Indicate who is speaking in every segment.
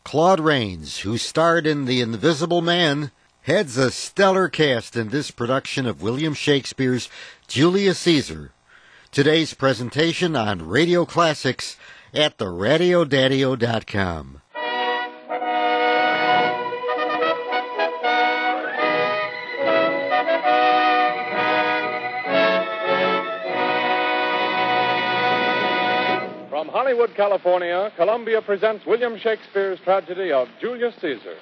Speaker 1: Claude Rains, who starred in The Invisible Man, heads a stellar cast in this production of William Shakespeare's Julius Cesar. Today's presentation on Radio Classics at theradiodadio.com.
Speaker 2: From Hollywood, California, Columbia presents William Shakespeare's tragedy of Julius Caesar.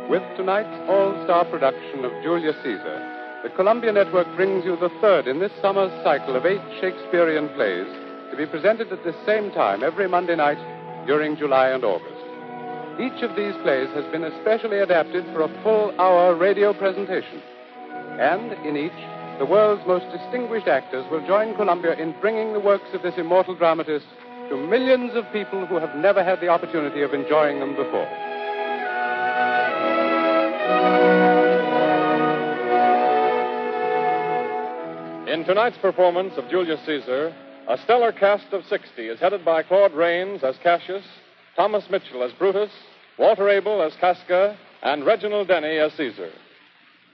Speaker 2: With tonight's all-star production of Julius Caesar, the Columbia Network brings you the third in this summer's cycle of 8 Shakespearean plays to be presented at the same time every Monday night during July and August. Each of these plays has been especially adapted for a full-hour radio presentation. And in each, the world's most distinguished actors will join Columbia in bringing the works of this immortal dramatist to millions of people who have never had the opportunity of enjoying them before. In tonight's performance of Julius Caesar, a stellar cast of 60 is headed by Claude Rains as Cassius, Thomas Mitchell as Brutus, Walter Abel as Casca, and Reginald Denny as Caesar.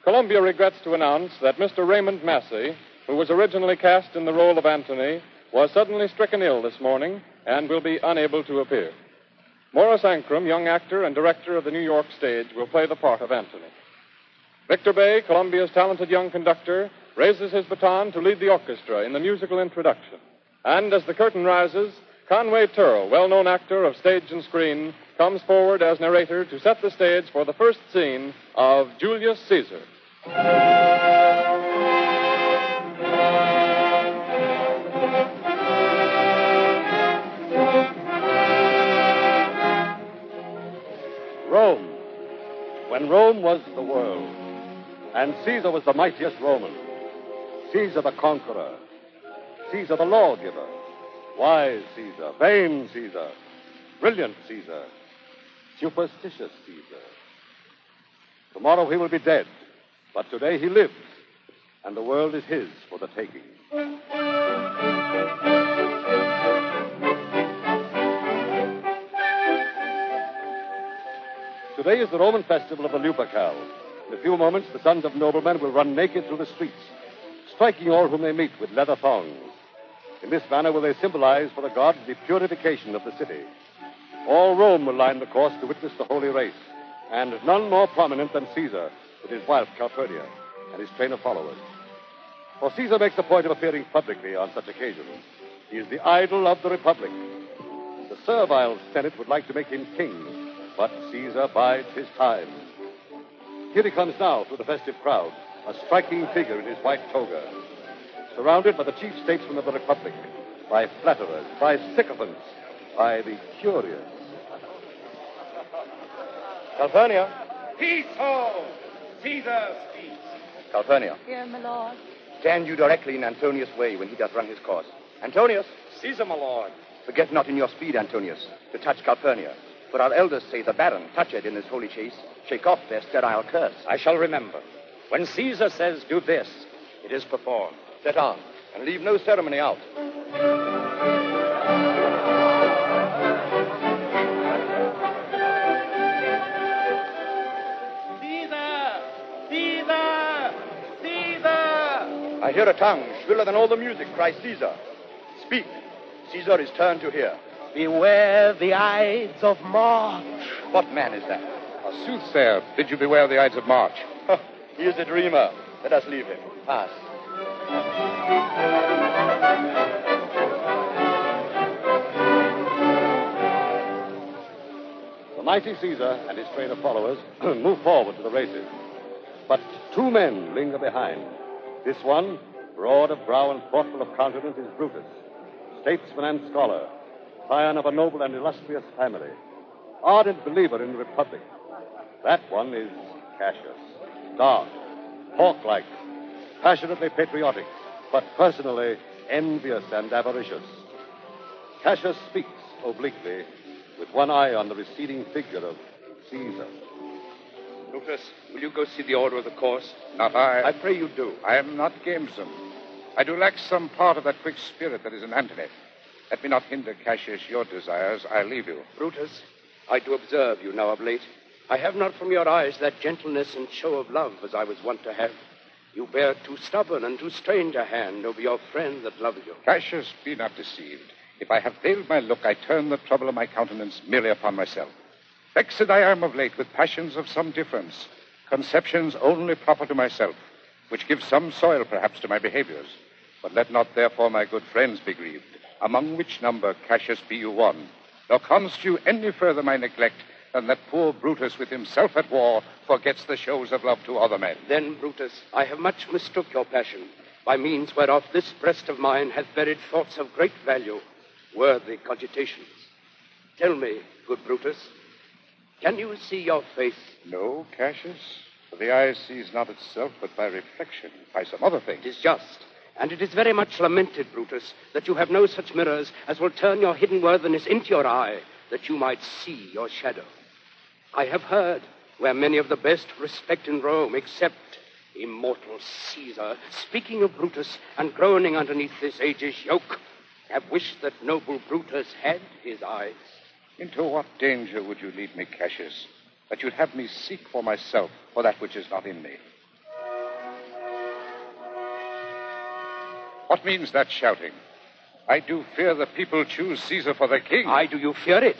Speaker 2: Columbia regrets to announce that Mr. Raymond Massey, who was originally cast in the role of Antony, was suddenly stricken ill this morning and will be unable to appear. Morris Ankrum, young actor and director of the New York stage, will play the part of Antony. Victor Bay, Columbia's talented young conductor, raises his baton to lead the orchestra in the musical introduction. And as the curtain rises, Conway Turrell, well-known actor of stage and screen, comes forward as narrator to set the stage for the first scene of Julius Caesar.
Speaker 3: Rome. When Rome was the world, and Caesar was the mightiest Roman. Caesar the conqueror. Caesar the lawgiver. Wise Caesar, vain Caesar, brilliant Caesar, superstitious Caesar. Tomorrow he will be dead, but today he lives, and the world is his for the taking. Today is the Roman festival of the Lupercal. In a few moments, the sons of noblemen will run naked through the streets, striking all whom they meet with leather thongs. In this manner will they symbolize for the gods the purification of the city. All Rome will line the course to witness the holy race, and none more prominent than Caesar with his wife Calpurnia and his train of followers. For Caesar makes a point of appearing publicly on such occasions. He is the idol of the Republic. The servile Senate would like to make him king, but Caesar bides his time. Here he comes now through the festive crowd, a striking figure in his white toga, surrounded by the chief statesmen of the Republic, by flatterers, by sycophants, by the curious.
Speaker 4: Calpurnia.
Speaker 5: Peace, ho! Caesar speaks.
Speaker 4: Calpurnia.
Speaker 6: Here, my lord.
Speaker 4: Stand you directly in Antonius' way when he doth run his course. Antonius.
Speaker 5: Caesar, my lord.
Speaker 4: Forget not in your speed, Antonius, to touch Calpurnia. For our elders say the baron, touched in this holy chase, shake off their sterile curse.
Speaker 5: I shall remember. When Caesar says do this, it is performed.
Speaker 4: Set on, and leave no ceremony out.
Speaker 5: Caesar! Caesar! Caesar!
Speaker 4: I hear a tongue shriller than all the music cry Caesar. Speak. Caesar is turned to hear.
Speaker 5: Beware the Ides of March.
Speaker 4: What man is that?
Speaker 2: A soothsayer bid you beware the Ides of March.
Speaker 4: He is a dreamer. Let us leave him. Pass.
Speaker 3: The mighty Caesar and his train of followers move forward to the races. But 2 men linger behind. This one, broad of brow and thoughtful of countenance, is Brutus, statesman and scholar, scion of a noble and illustrious family, ardent believer in the Republic. That one is Cassius, dark, hawk-like, passionately patriotic, but personally envious and avaricious. Cassius speaks obliquely, with one eye on the receding figure of Caesar.
Speaker 5: Brutus, will you go see the order of the course?
Speaker 6: Not I.
Speaker 5: I pray you do.
Speaker 6: I am not gamesome. I do lack some part of that quick spirit that is in Antony. Let me not hinder, Cassius, your desires. I leave you.
Speaker 5: Brutus, I do observe you now of late. I have not from your eyes that gentleness and show of love as I was wont to have. You bear too stubborn and too strange a hand over your friend that loves you.
Speaker 6: Cassius, be not deceived. If I have veiled my look, I turn the trouble of my countenance merely upon myself. Vexed I am of late with passions of some difference, conceptions only proper to myself, which give some soil perhaps to my behaviors. But let not therefore my good friends be grieved, among which number, Cassius, be you one. Nor construe any further my neglect than that poor Brutus with himself at war forgets the shows of love to other men.
Speaker 5: Then, Brutus, I have much mistook your passion, by means whereof this breast of mine hath buried thoughts of great value, worthy cogitations. Tell me, good Brutus, can you see your face?
Speaker 6: No, Cassius, for the eye sees not itself, but by reflection, by some other thing.
Speaker 5: It is just, and it is very much lamented, Brutus, that you have no such mirrors as will turn your hidden worthiness into your eye, that you might see your shadow. I have heard where many of the best respect in Rome, except immortal Caesar, speaking of Brutus and groaning underneath this age's yoke, have wished that noble Brutus had his eyes.
Speaker 6: Into what danger would you lead me, Cassius, that you'd have me seek for myself for that which is not in me? What means that shouting? I do fear the people choose Caesar for their king.
Speaker 5: Aye, do you fear it?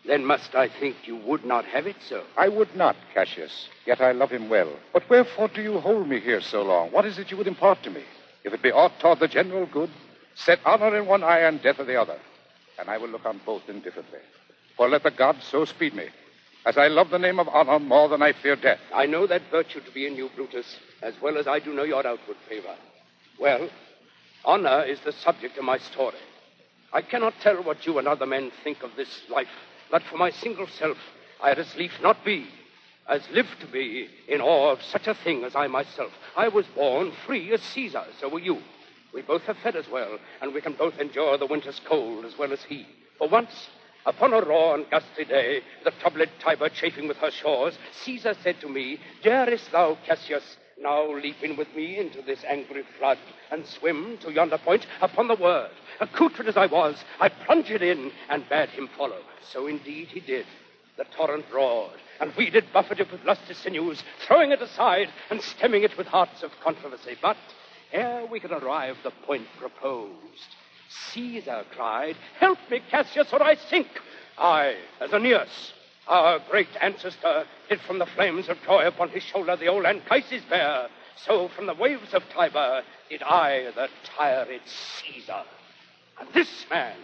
Speaker 5: Then must I think you would not have it so?
Speaker 6: I would not, Cassius, yet I love him well. But wherefore do you hold me here so long? What is it you would impart to me? If it be aught toward the general good, set honor in one eye and death in the other, and I will look on both indifferently. For let the gods so speed me, as I love the name of honor more than I fear death.
Speaker 5: I know that virtue to be in you, Brutus, as well as I do know your outward favor. Well, honor is the subject of my story. I cannot tell what you and other men think of this life, but for my single self, I had as lief not be, as live to be, in awe of such a thing as I myself. I was born free as Caesar, so were you. We both have fed as well, and we can both endure the winter's cold as well as he. For once, upon a raw and gusty day, the troubled Tiber chafing with her shores, Caesar said to me, "Darest thou, Cassius, now leap in with me into this angry flood, and swim to yonder point upon the word." Accoutred as I was, I plunged in and bade him follow. So indeed he did. The torrent roared, and we did buffet it with lusty sinews, throwing it aside and stemming it with hearts of controversy. But ere we could arrive the point proposed, Caesar cried, "Help me, Cassius, or I sink." I, as Aeneas, our great ancestor, did from the flames of Troy upon his shoulder the old Anchises bear, so from the waves of Tiber did I the tired Caesar. And this man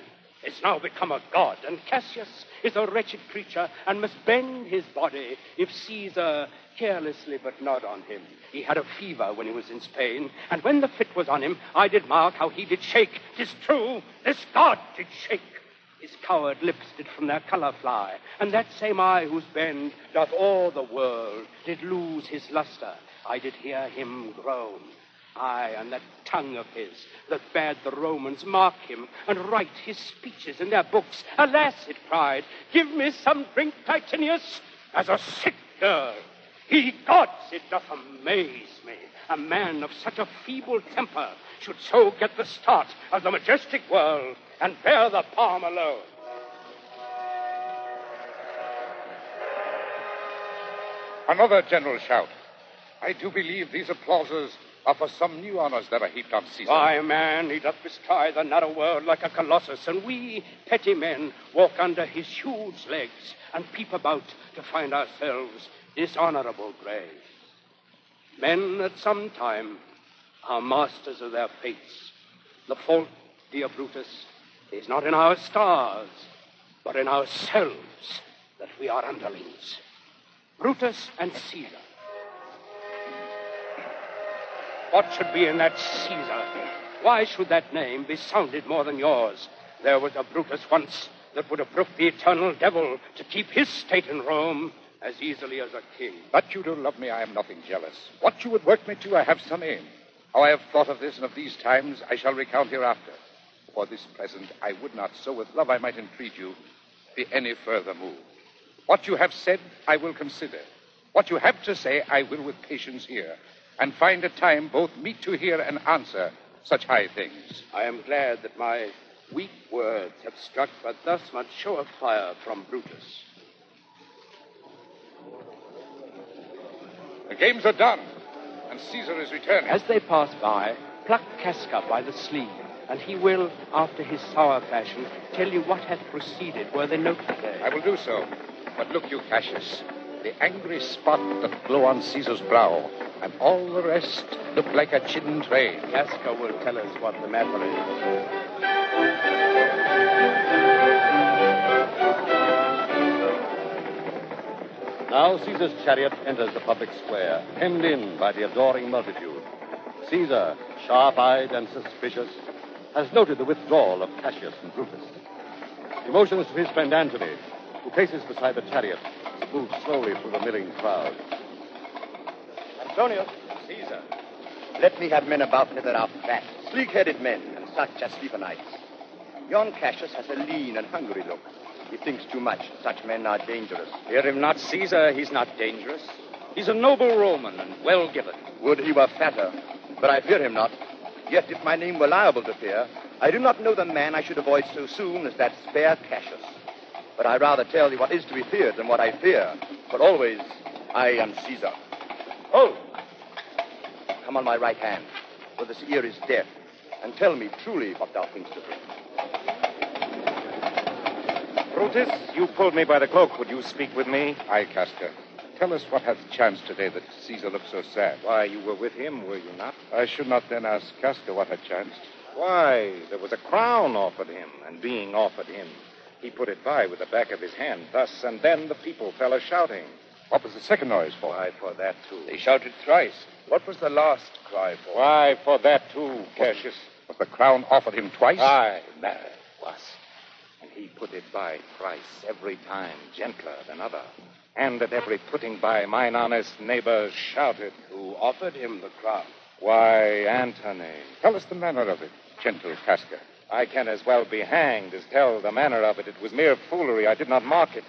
Speaker 5: is now become a god, and Cassius is a wretched creature and must bend his body if Caesar carelessly but nod on him. He had a fever when he was in Spain, and when the fit was on him, I did mark how he did shake. 'Tis true, this god did shake. His coward lips did from their color fly, and that same eye whose bend doth awe the world did lose his luster. I did hear him groan. Aye, and that tongue of his that bade the Romans mark him and write his speeches in their books. Alas, it cried, "Give me some drink, Titinius," as a sick girl. Ye gods, it doth amaze me. A man of such a feeble temper should so get the start of the majestic world and bear the palm alone.
Speaker 6: Another general shout. I do believe these applauses are for some new honors that are heaped on Caesar.
Speaker 5: Why, man, he doth bestride the narrow world like a colossus, and we, petty men, walk under his huge legs and peep about to find ourselves dishonorable graves. Men at some time are masters of their fates. The fault, dear Brutus, is not in our stars, but in ourselves that we are underlings. Brutus and Caesar. What should be in that Caesar? Why should that name be sounded more than yours? There was a Brutus once that would have brooked the eternal devil to keep his state in Rome as easily as a king.
Speaker 6: But you do love me, I am nothing jealous. What you would work me to, I have some aim. How I have thought of this and of these times, I shall recount hereafter. For this present, I would not, so with love I might entreat you, be any further moved. What you have said, I will consider. What you have to say, I will with patience hear, and find a time both meet to hear and answer such high things.
Speaker 5: I am glad that my weak words have struck but thus much show of fire from Brutus.
Speaker 6: The games are done, and Caesar is returning.
Speaker 5: As they pass by, pluck Casca by the sleeve, and he will, after his sour fashion, tell you what hath proceeded were they note today.
Speaker 6: I will do so. But look you, Cassius, the angry spot that glow on Caesar's brow, and all the rest look like a chidden train.
Speaker 5: Casca will tell us what the matter is.
Speaker 3: Now Caesar's chariot enters the public square, hemmed in by the adoring multitude. Caesar, sharp-eyed and suspicious, has noted the withdrawal of Cassius and Brutus. He motions to his friend Antony, who paces beside the chariot, moves slowly through the milling crowd.
Speaker 4: Antonius, Caesar, let me have men about me that are fat, sleek-headed men, and such as sleep o' nights. Yon Cassius has a lean and hungry look. He thinks too much. Such men are dangerous.
Speaker 5: Fear him not, Caesar. He's not dangerous. He's a noble Roman and well given.
Speaker 4: Would he were fatter, but I fear him not. Yet if my name were liable to fear, I do not know the man I should avoid so soon as that spare Cassius. But I rather tell thee what is to be feared than what I fear, for always I am Caesar. Hold! Come on my right hand, for this ear is deaf, and tell me truly what thou thinkst of him.
Speaker 7: Brutus, you pulled me by the cloak. Would you speak with me?
Speaker 6: Aye, Casca. Tell us what hath chanced today that Caesar looks so sad.
Speaker 7: Why, you were with him, were you not?
Speaker 6: I should not then ask Casca what had chanced.
Speaker 7: Why, there was a crown offered him, and being offered him, he put it by with the back of his hand, thus, and then the people fell a-shouting.
Speaker 6: What was the second noise for?
Speaker 7: Why, for that, too.
Speaker 5: They shouted thrice. What was the last cry for?
Speaker 7: Why, for that, too, Cassius.
Speaker 6: Was the crown offered him twice?
Speaker 7: Aye, that was. And he put it by thrice, every time, gentler than other. And at every putting by, mine honest neighbors shouted.
Speaker 5: Who offered him the crown?
Speaker 7: Why, Antony.
Speaker 6: Tell us the manner of it, gentle Casca.
Speaker 7: I can as well be hanged as tell the manner of it. It was mere foolery. I did not mark it.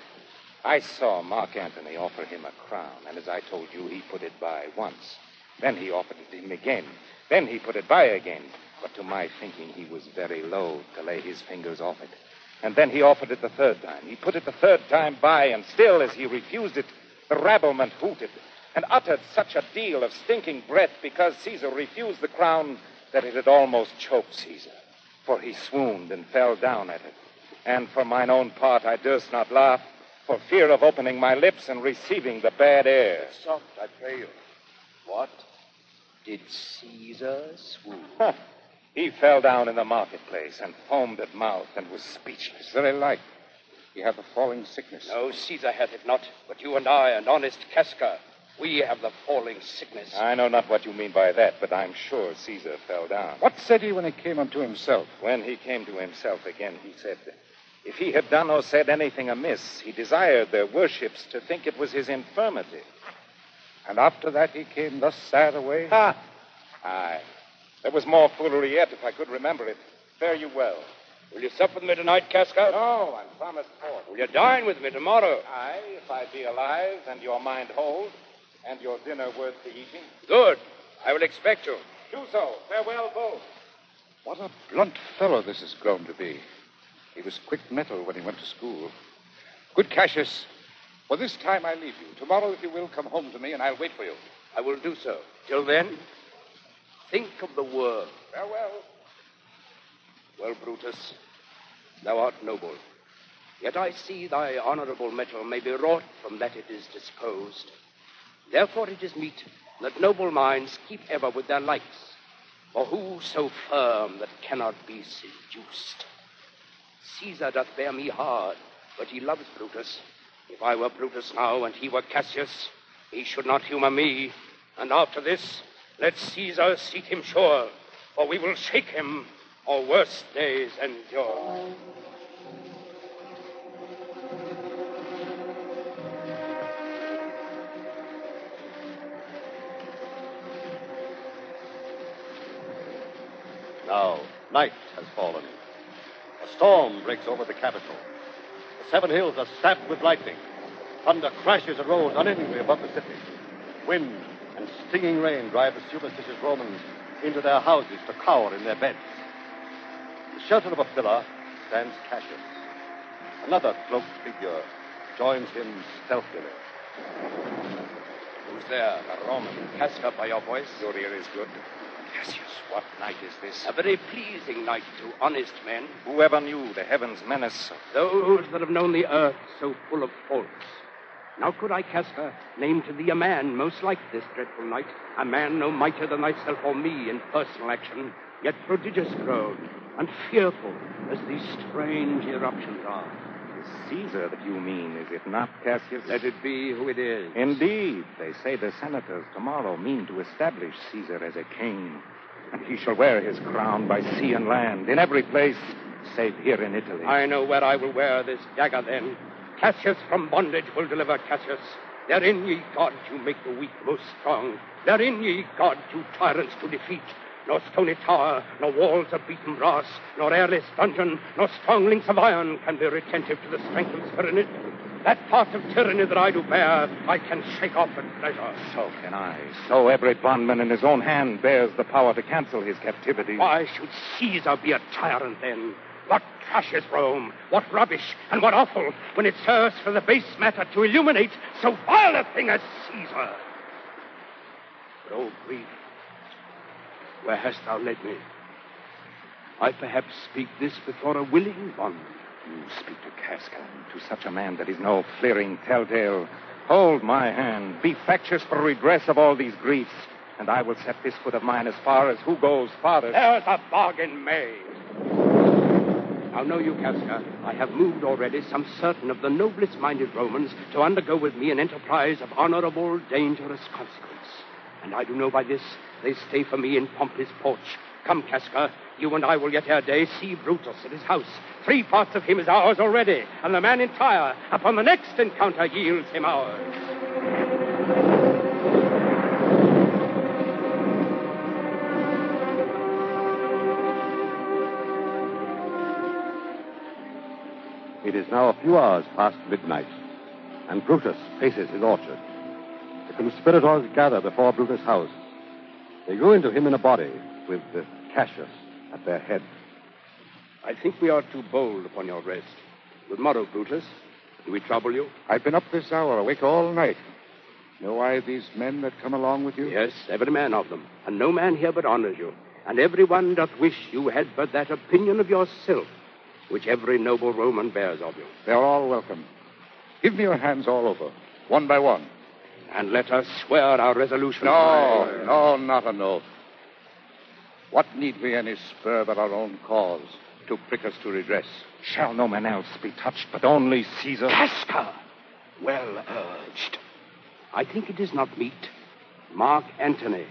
Speaker 7: I saw Mark Antony offer him a crown, and as I told you, he put it by once. Then he offered it to him again. Then he put it by again. But to my thinking, he was very loath to lay his fingers off it. And then he offered it the third time. He put it the third time by, and still, as he refused it, the rabblement hooted and uttered such a deal of stinking breath because Caesar refused the crown that it had almost choked Caesar. For he swooned and fell down at it. And for mine own part, I durst not laugh for fear of opening my lips and receiving the bad air.
Speaker 5: Soft, I pray you. What? Did Caesar swoon?
Speaker 7: He fell down in the marketplace and foamed at mouth and was speechless.
Speaker 6: Very like. He hath a falling sickness.
Speaker 5: No, Caesar hath it not, but you and I and honest Casca, we have the falling sickness.
Speaker 7: I know not what you mean by that, but I'm sure Caesar fell down.
Speaker 6: What said he when he came unto himself?
Speaker 7: When he came to himself again, he said, if he had done or said anything amiss, he desired their worships to think it was his infirmity.
Speaker 6: And after that he came thus sad away?
Speaker 7: Aye. There was more foolery yet, if I could remember it. Fare you well.
Speaker 5: Will you sup with me tonight, Casca?
Speaker 7: No, I'm promised port.
Speaker 5: Will you dine with me tomorrow?
Speaker 7: Aye, if I be alive and your mind hold, and your dinner worth the eating.
Speaker 5: Good. I will expect you.
Speaker 7: Do so. Farewell, both.
Speaker 6: What a blunt fellow this has grown to be. He was quick mettle when he went to school. Good Cassius, for this time I leave you. Tomorrow, if you will, come home to me, and I'll wait for you.
Speaker 5: I will do so. Till then, think of the world.
Speaker 6: Farewell.
Speaker 5: Well, Brutus, thou art noble. Yet I see thy honorable mettle may be wrought from that it is disposed. Therefore it is meet that noble minds keep ever with their likes. For who so firm that cannot be seduced? Caesar doth bear me hard, but he loves Brutus. If I were Brutus now and he were Cassius, he should not humor me. And after this, let Caesar seat him sure, for we will shake him, or worse days endure.
Speaker 3: Now, night has fallen. A storm breaks over the capital. The 7 hills are stabbed with lightning. Thunder crashes and rolls unendingly above the city. Wind and stinging rain drive the superstitious Romans into their houses to cower in their beds. In the shelter of a pillar stands Cassius. Another cloaked figure joins him stealthily.
Speaker 5: Who's there?
Speaker 7: A Roman.
Speaker 5: Casca, by your voice.
Speaker 7: Your ear is good. Cassius, what night is this?
Speaker 5: A very pleasing night to honest men.
Speaker 7: Whoever knew the heavens menace?
Speaker 5: Those that have known the earth so full of faults. Now could I, Casca, name to thee a man most like this dreadful night, a man no mightier than thyself or me in personal action, yet prodigious grown, and fearful as these strange eruptions are.
Speaker 7: Caesar that you mean, is it not, Cassius?
Speaker 5: Let it be who it is.
Speaker 7: Indeed. They say the senators tomorrow mean to establish Caesar as a king. And he shall wear his crown by sea and land, in every place, save here in Italy.
Speaker 5: I know where I will wear this dagger then. Cassius from bondage will deliver Cassius. Therein, ye gods, you make the weak most strong. Therein, ye gods, you tyrants to defeat. Nor stony tower, nor walls of beaten brass, nor airless dungeon, nor strong links of iron can be retentive to the strength of tyranny. That part of tyranny that I do bear, I can shake off at pleasure.
Speaker 7: So can I. So every bondman in his own hand bears the power to cancel his captivity.
Speaker 5: Why should Caesar be a tyrant then? What trash is Rome? What rubbish and what offal when it serves for the base matter to illuminate so vile a thing as Caesar? But, oh, grief, where hast thou led me? I perhaps speak this before a willing bondman.
Speaker 7: You speak to Casca, to such a man that is no fleering telltale. Hold my hand. Be factious for redress of all these griefs, and I will set this foot of mine as far as who goes farthest.
Speaker 5: There's a bargain made. Now know you, Casca, I have moved already some certain of the noblest-minded Romans to undergo with me an enterprise of honorable, dangerous consequence. And I do know by this they stay for me in Pompey's porch. Come, Casca, you and I will yet ere day see Brutus at his house. 3 parts of him is ours already, and the man entire upon the next encounter yields him ours.
Speaker 3: It is now a few hours past midnight, and Brutus faces his orchard. The conspirators gather before Brutus' house. They go into him in a body, with Cassius at their head.
Speaker 5: I think we are too bold upon your rest. Good morrow, Brutus. Do we trouble you?
Speaker 6: I've been up this hour, awake all night. Know I these men that come along with you?
Speaker 5: Yes, every man of them. And no man here but honors you. And every one doth wish you had but that opinion of yourself which every noble Roman bears of you.
Speaker 6: They're all welcome. Give me your hands all over, one by one.
Speaker 5: And let us swear our resolution.
Speaker 6: No, not an oath. What need we any spur but our own cause to prick us to redress?
Speaker 7: Shall no man else be touched, but only Caesar?
Speaker 5: Casca! Well urged. I think it is not meet. Mark Antony,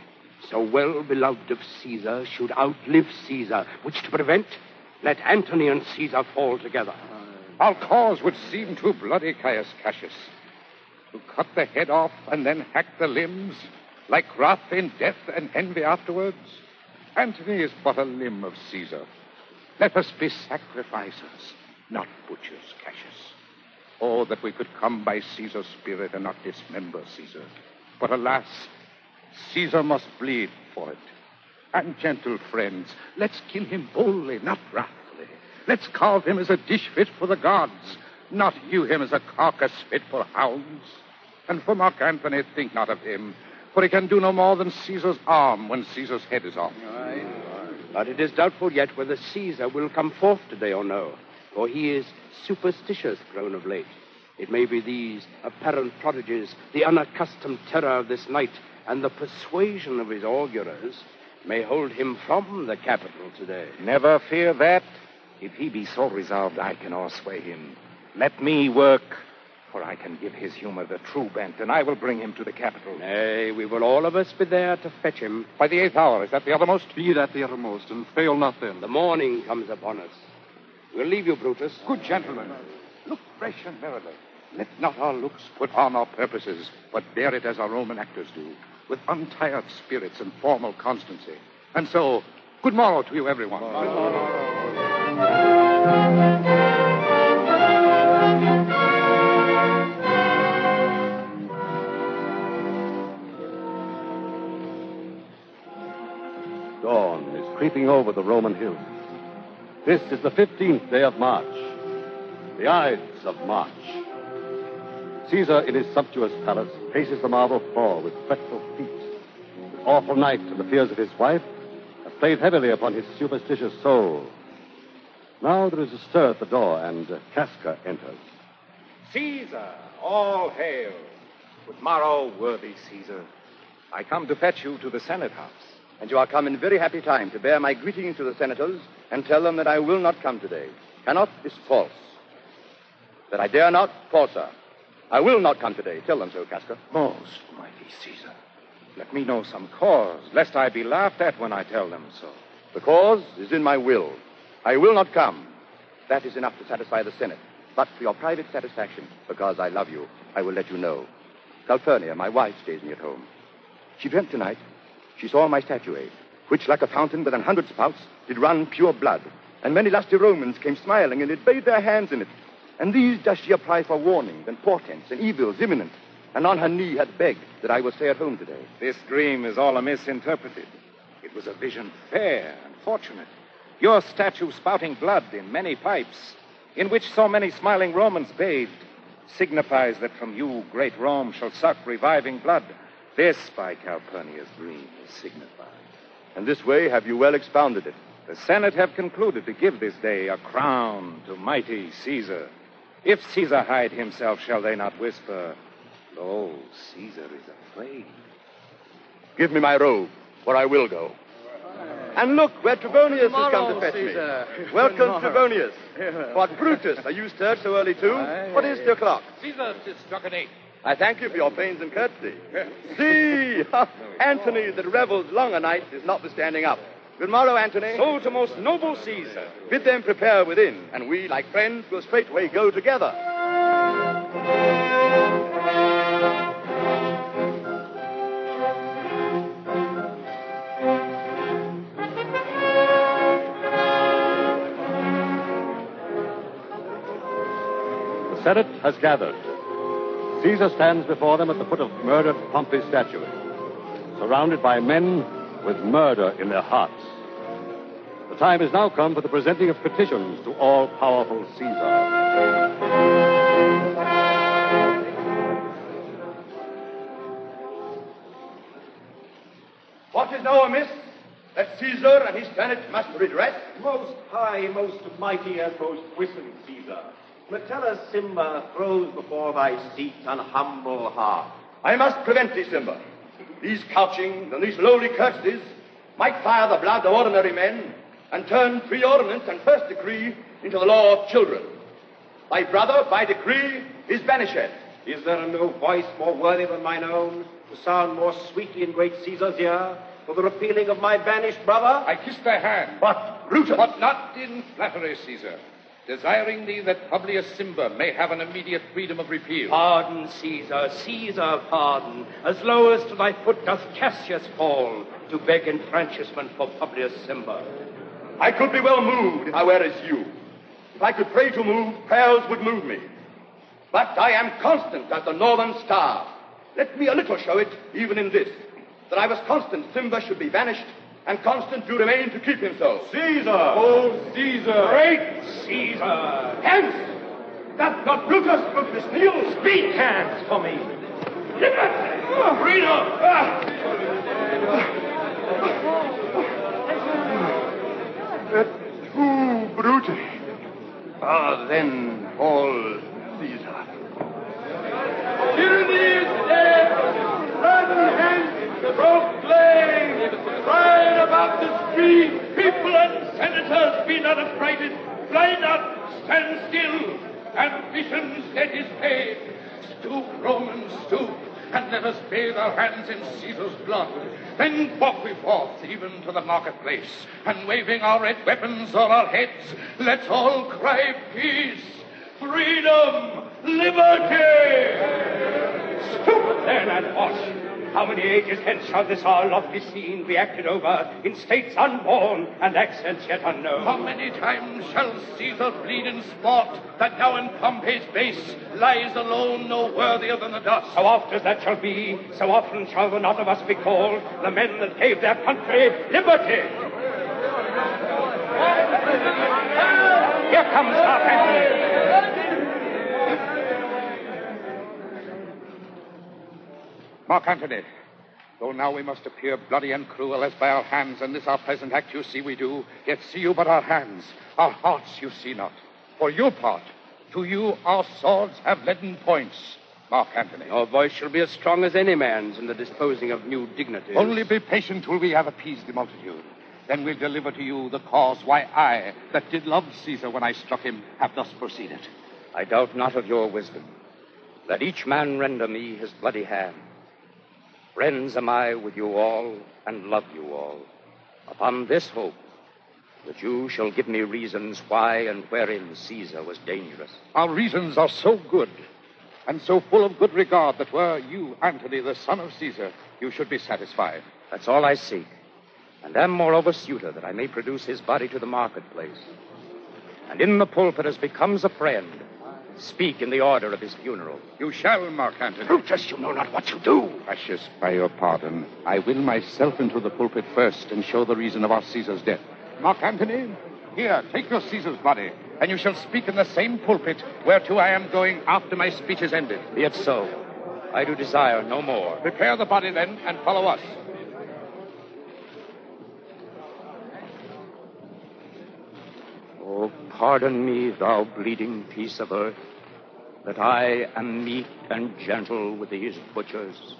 Speaker 5: so well beloved of Caesar, should outlive Caesar, which to prevent, let Antony and Caesar fall together.
Speaker 6: Our cause would seem too bloody, Caius Cassius. To cut the head off and then hack the limbs, like wrath in death and envy afterwards. Antony is but a limb of Caesar. Let us be sacrificers, not butchers, Cassius. Oh, that we could come by Caesar's spirit and not dismember Caesar. But alas, Caesar must bleed for it. And, gentle friends, let's kill him boldly, not wrathfully. Let's carve him as a dish fit for the gods, not hew him as a carcass fit for hounds. And for Mark Antony, think not of him, for he can do no more than Caesar's arm when Caesar's head is off.
Speaker 5: But it is doubtful yet whether Caesar will come forth today or no, for he is superstitious grown of late. It may be these apparent prodigies, the unaccustomed terror of this night, and the persuasion of his augurers may hold him from the capital today.
Speaker 7: Never fear that. If he be so resolved, I can o'ersway him. Let me work, for I can give his humor the true bent, and I will bring him to the capital.
Speaker 5: Nay, we will all of us be there to fetch him.
Speaker 6: By the 8th hour, is that the uttermost?
Speaker 3: Be that the uttermost, and fail not then.
Speaker 5: The morning comes upon us. We'll leave you, Brutus.
Speaker 6: Good gentlemen, look fresh and merrily. Let not our looks put on our purposes, but bear it as our Roman actors do, with untired spirits and formal constancy. And so, good morrow to you, everyone.
Speaker 3: dawn is creeping over the Roman hills. This is the 15th day of March, the Ides of March. Caesar, in his sumptuous palace, paces the marble floor with fretful feet. The awful night and the fears of his wife have played heavily upon his superstitious soul. Now there is a stir at the door, and Casca enters.
Speaker 7: Caesar, all hail. Good morrow, worthy Caesar. I come to fetch you to the Senate House.
Speaker 4: And you are come in very happy time to bear my greetings to the senators and tell them that I will not come today. Cannot is false. That I dare not, false, sir. I will not come today. Tell them so, Casca.
Speaker 7: Most mighty Caesar, let me know some cause, lest I be laughed at when I tell them so.
Speaker 4: The cause is in my will. I will not come. That is enough to satisfy the Senate. But for your private satisfaction, because I love you, I will let you know. Calpurnia, my wife, stays me at home. She dreamt tonight. She saw my statuette, which, like a fountain with 100 spouts, did run pure blood. And many lusty Romans came smiling, and did bathe their hands in it. And these does she apply for warnings and portents and evils imminent. And on her knee had begged that I would stay at home today.
Speaker 7: This dream is all misinterpreted. It was a vision fair and fortunate. Your statue spouting blood in many pipes, in which so many smiling Romans bathed, signifies that from you great Rome shall suck reviving blood. This, by Calpurnia's dream, is signified.
Speaker 4: And this way have you well expounded it.
Speaker 7: The Senate have concluded to give this day a crown to mighty Caesar. If Caesar hide himself, shall they not whisper, lo, Caesar is afraid?
Speaker 4: Give me my robe, for I will go. And look, where Trebonius has come to fetch
Speaker 5: Caesar.
Speaker 4: me. Welcome, Trebonius. What, Brutus, are you stirred so early, too? What is the o'clock?
Speaker 5: Caesar, 'tis struck an 8.
Speaker 4: I thank you for your pains and courtesy. See, Antony that revels long a night is not the standing up. Good morrow, Antony.
Speaker 5: So to most noble Caesar.
Speaker 4: Bid them prepare within, and we, like friends, will straightway go together.
Speaker 3: The Senate has gathered. Caesar stands before them at the foot of murdered Pompey's statue, surrounded by men with murder in their hearts. The time has now come for the presenting of petitions to all-powerful Caesar.
Speaker 4: What is now amiss that Caesar and his Senate must redress?
Speaker 8: Most high, most mighty, and most puissant Caesar, Metellus Simba throws before thy seat an humble heart.
Speaker 4: I must prevent thee, Simba. These couchings and these lowly courtesies might fire the blood of ordinary men and turn pre-ordinance and first decree into the law of children. Thy brother, by decree, is banished.
Speaker 8: Is there no voice more worthy than mine own, to sound more sweetly in great Caesar's ear, for the repealing of my banished brother?
Speaker 6: I kiss thy hand.
Speaker 4: But, Brutus...
Speaker 6: But not in flattery, Caesar. Desiring thee that Publius Simba may have an immediate freedom of repeal.
Speaker 8: Pardon, Caesar, Caesar, pardon. As low as to thy foot doth Cassius fall, to beg enfranchisement for Publius Simba.
Speaker 4: I could be well moved if I were as you. If I could pray to move, prayers would move me. But I am constant as the northern star. Let me a little show it, even in this, that I was constant Simba should be vanished, and constant do remain to keep him so.
Speaker 8: Caesar!
Speaker 4: Oh, Caesar!
Speaker 8: Great Caesar!
Speaker 4: Hence! Doth not Brutus kneel?
Speaker 8: Speak hands for me!
Speaker 4: Too Brutus. Then fall Caesar.
Speaker 8: Tyranny is dead! Run hence to proclaim! Cry about the street! People and senators, be not affrighted! Fly not! Stand still! Ambition set his paid!
Speaker 6: Stoop, Romans, stoop, and let us bathe our hands in Caesar's blood. Then walk we forth even to the marketplace, and waving our red weapons o'er our heads, let's all cry peace, freedom, liberty!
Speaker 8: Stoop then and wash!
Speaker 5: How many ages hence shall this our lofty scene be acted over in states unborn and accents yet unknown?
Speaker 6: How many times shall Caesar bleed in sport, that now in Pompey's base lies alone no worthier than the dust?
Speaker 5: So oft as that shall be, so often shall the not of us be called the men that gave their country liberty. Here comes Mark Antony.
Speaker 6: Mark Antony, though now we must appear bloody and cruel as by our hands, and this our present act you see we do, yet see you but our hands, our hearts you see not. For your part, to you our swords have leaden points, Mark Antony.
Speaker 5: Your voice shall be as strong as any man's in the disposing of new dignities.
Speaker 6: Only be patient till we have appeased the multitude. Then we'll deliver to you the cause why I, that did love Caesar when I struck him, have thus proceeded.
Speaker 5: I doubt not of your wisdom. Let each man render me his bloody hand. Friends am I with you all, and love you all, upon this hope, that you shall give me reasons why and wherein Caesar was dangerous.
Speaker 6: Our reasons are so good, and so full of good regard, that were you, Antony, the son of Caesar, you should be satisfied.
Speaker 5: That's all I seek, and am moreover suitor that I may produce his body to the marketplace, and in the pulpit as becomes a friend, speak in the order of his funeral.
Speaker 6: You shall, Mark Antony.
Speaker 5: Brutus, you know not what you do.
Speaker 6: Cassius, by your pardon, I will myself into the pulpit first and show the reason of our Caesar's death. Mark Antony, here, take your Caesar's body, and you shall speak in the same pulpit whereto I am going after my speech is ended.
Speaker 5: Be it so. I do desire no more.
Speaker 6: Prepare the body, then, and follow us.
Speaker 5: Oh, pardon me, thou bleeding piece of earth, that I am meek and gentle with these butchers.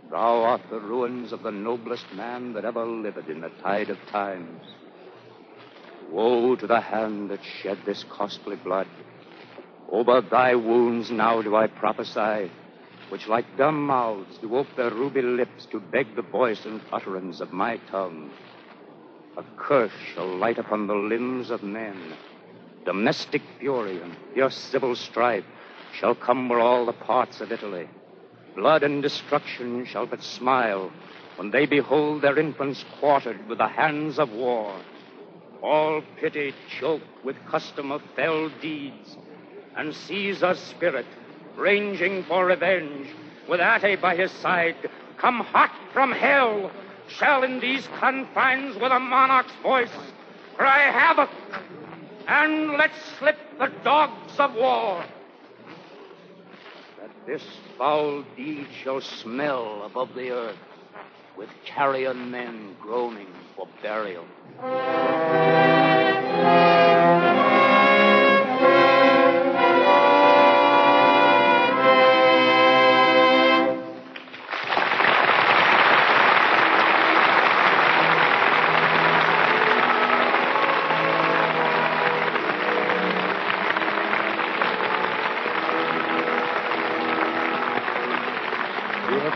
Speaker 5: Thou art the ruins of the noblest man that ever lived in the tide of times. Woe to the hand that shed this costly blood. Over thy wounds now do I prophesy, which like dumb mouths do ope their ruby lips to beg the voice and utterance of my tongue. A curse shall light upon the limbs of men. Domestic fury and fierce civil strife shall come where all the parts of Italy. Blood and destruction shall but smile when they behold their infants quartered with the hands of war. All pity choked with custom of fell deeds, and Caesar's spirit, ranging for revenge, with Ate by his side, come hot from hell, shall in these confines with a monarch's voice cry havoc, and let slip the dogs of war. That this foul deed shall smell above the earth, with carrion men groaning for burial.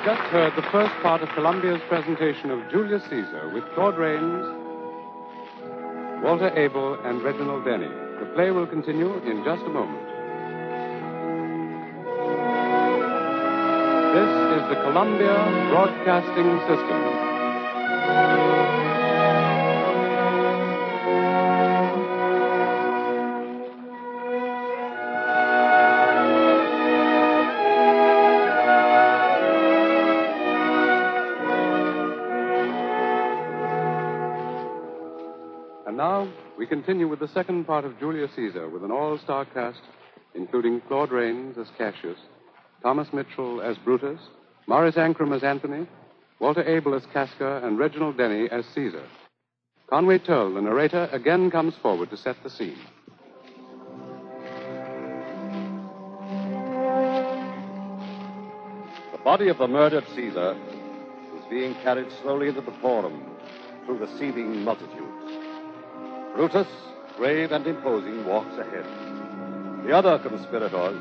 Speaker 9: Just heard the first part of Columbia's presentation of Julius Caesar with Claude Rains, Walter Abel, and Reginald Denny. The play will continue in just a moment. This is the Columbia Broadcasting System. We continue with the second part of Julius Caesar with an all-star cast, including Claude Rains as Cassius, Thomas Mitchell as Brutus, Maurice Ancram as Antony, Walter Abel as Casca, and Reginald Denny as Caesar. Conway Tull, the narrator, again comes forward to set the scene.
Speaker 3: The body of the murdered Caesar is being carried slowly into the forum through the seething multitudes. Brutus, grave and imposing, walks ahead. The other conspirators,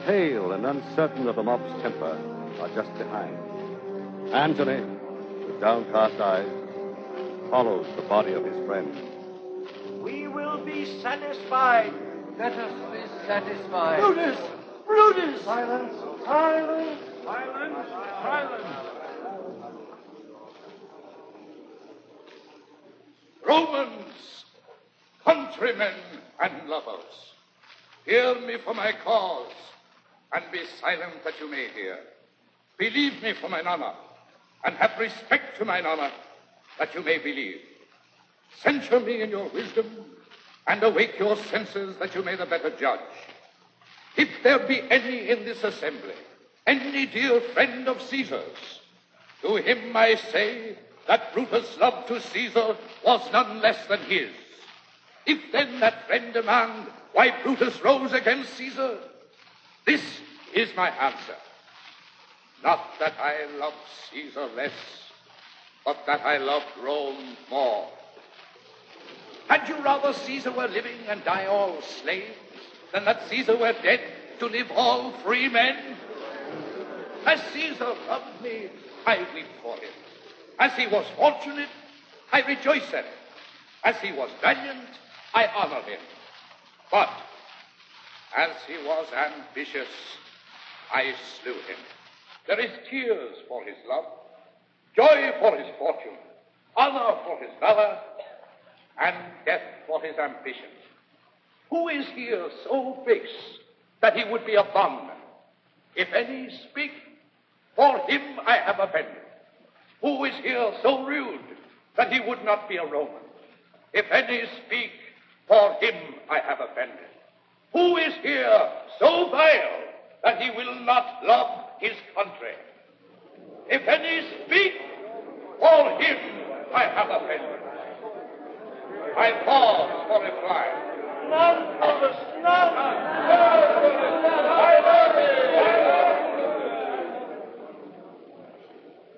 Speaker 3: pale and uncertain of the mob's temper, are just behind. Antony, with downcast eyes, follows the body of his friend.
Speaker 10: We will be satisfied.
Speaker 11: Let us be satisfied.
Speaker 10: Brutus! Brutus!
Speaker 11: Silence! Silence!
Speaker 8: Silence! Silence!
Speaker 6: Romans, countrymen, and lovers, hear me for my cause, and be silent that you may hear. Believe me for mine honor, and have respect to mine honor, that you may believe. Censure me in your wisdom, and awake your senses that you may the better judge. If there be any in this assembly, any dear friend of Caesar's, to him I say that Brutus' love to Caesar was none less than his. If then that friend demand why Brutus rose against Caesar, this is my answer. Not that I love Caesar less, but that I love Rome more. Had you rather Caesar were living and die all slaves, than that Caesar were dead to live all free men? As Caesar loved me, I weep for him. As he was fortunate, I rejoice at it. As he was valiant, I honor him. But as he was ambitious, I slew him. There is tears for his love, joy for his fortune, honor for his valor, and death for his ambition. Who is here so base that he would be a bondman? If any speak, for him I have offended. Who is here so rude that he would not be a Roman? If any speak, for him I have offended. Who is here so vile that he will not love his country? If any speak, for him I have offended. I pause for reply.
Speaker 8: None of us, none!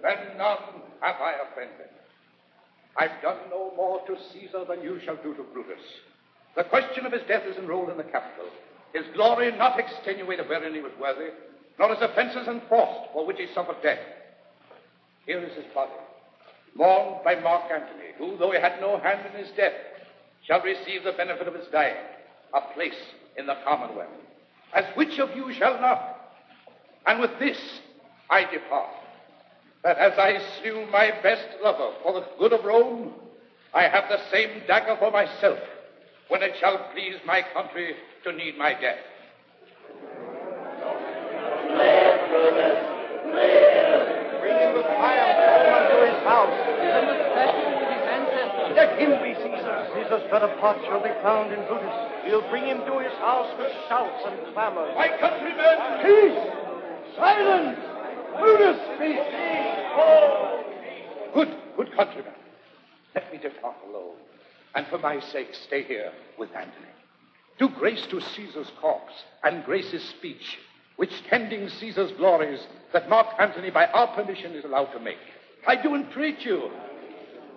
Speaker 6: Then none have I offended. I've done no more to Caesar than you shall do to Brutus. The question of his death is enrolled in the Capitol. His glory not extenuated wherein he was worthy, nor his offenses enforced for which he suffered death. Here is his body, mourned by Mark Antony, who, though he had no hand in his death, shall receive the benefit of his dying, a place in the Commonwealth. As which of you shall not? And with this I depart, that as I slew my best lover for the good of Rome, I have the same dagger for myself, when it shall please my country to need my death.
Speaker 10: Live, Brutus! Live! Bring the triumph home to his house. And the statue with his ancestors. Let him be Caesar. Caesar's better part shall be found in Brutus. We'll bring him to his house with shouts and clamors.
Speaker 6: My countrymen!
Speaker 10: Peace! Silence! Brutus, speak!
Speaker 6: Oh! Good countrymen. Let me depart alone, and for my sake stay here with Antony. Do grace to Caesar's corpse, and grace his speech, which tending Caesar's glories, that Mark Antony by our permission is allowed to make. I do entreat you,